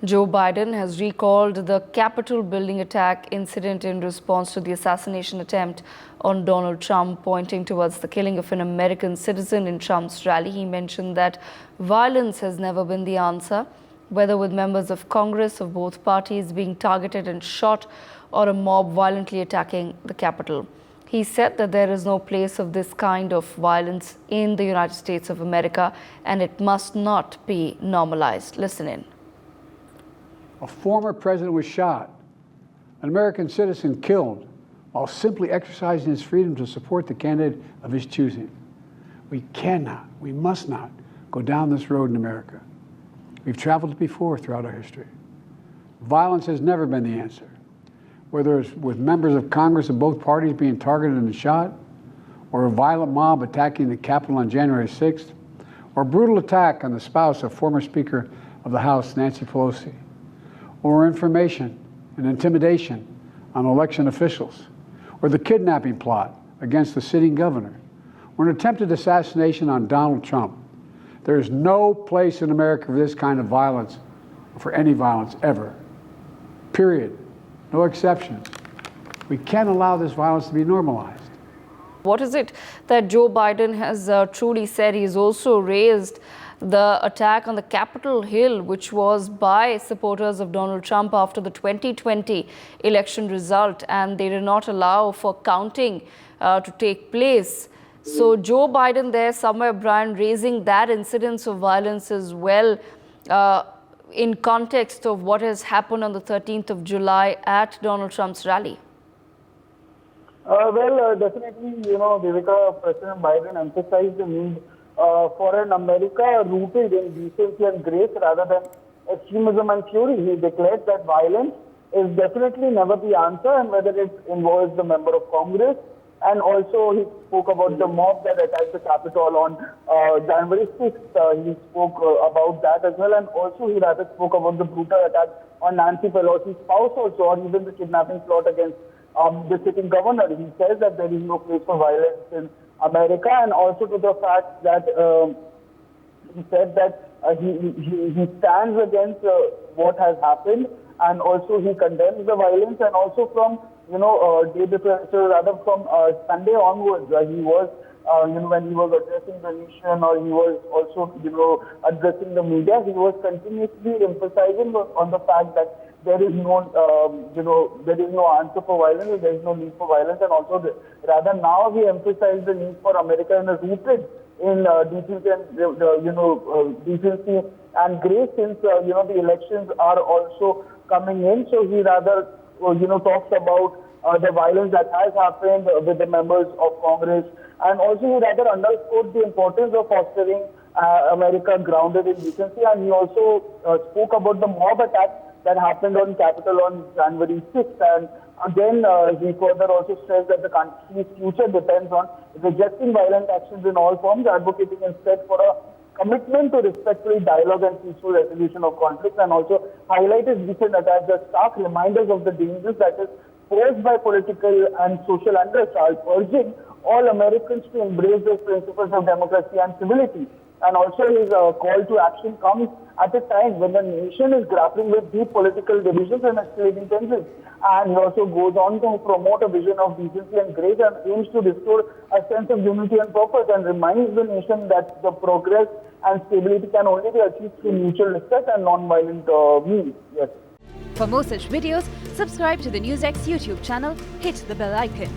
Joe Biden has recalled the Capitol building attack incident in response to the assassination attempt on Donald Trump, pointing towards the killing of an American citizen in Trump's rally. He mentioned that violence has never been the answer, whether with members of Congress of both parties being targeted and shot or a mob violently attacking the Capitol. He said that there is no place of this kind of violence in the United States of America and it must not be normalized. Listen in. A former president was shot, an American citizen killed, while simply exercising his freedom to support the candidate of his choosing. We cannot, we must not go down this road in America. We've traveled before throughout our history. Violence has never been the answer. Whether it's with members of Congress of both parties being targeted and shot, or a violent mob attacking the Capitol on January 6th, or a brutal attack on the spouse of former Speaker of the House, Nancy Pelosi, or information and intimidation on election officials, or the kidnapping plot against the sitting governor, or an attempted assassination on Donald Trump. There is no place in America for this kind of violence, or for any violence ever. Period. No exceptions. We can't allow this violence to be normalized. What is it that Joe Biden has truly said? He's also raised the attack on the Capitol Hill, which was by supporters of Donald Trump after the 2020 election result, and they did not allow for counting to take place. So Joe Biden there somewhere, Brian, raising that incidence of violence as well in context of what has happened on the 13th of July at Donald Trump's rally. Definitely, Devika, President Biden emphasized the need for an America rooted in decency and grace rather than extremism and fury. He declared that violence is definitely never the answer, and whether it involves the member of Congress. And also he spoke about the mob that attacked the Capitol on January 6th. He spoke about that as well, and also he rather spoke about the brutal attack on Nancy Pelosi's spouse also, or even the kidnapping plot against the sitting governor. He says that there is no place for violence in America, and also to the fact that he said that he stands against what has happened, and also he condemns the violence, and also from day before, so rather from Sunday onwards, he was when he was addressing the nation, or he was also addressing the media, he was continuously emphasizing on the fact that there is no there is no answer for violence, there is no need for violence, and also rather now he emphasized the need for America rooted in decency and decency and grace, since the elections are also coming in. So he rather talks about the violence that has happened with the members of Congress, and also he rather underscored the importance of fostering America grounded in decency, and he also spoke about the mob attack that happened on Capitol on January 6th, and again he further also stressed that the country's future depends on rejecting violent actions in all forms, advocating instead for a commitment to respectful dialogue and peaceful resolution of conflicts, and also highlighted recent attacks as stark reminders of the dangers that is posed by political and social unrest, urging all Americans to embrace the principles of democracy and civility. And also his call to action comes at a time when the nation is grappling with deep political divisions and escalating tensions. And he also goes on to promote a vision of decency and grace and aims to restore a sense of unity and purpose, and reminds the nation that the progress and stability can only be achieved through mutual respect and non-violent means. Yes. For more such videos, subscribe to the NewsX YouTube channel, hit the bell icon.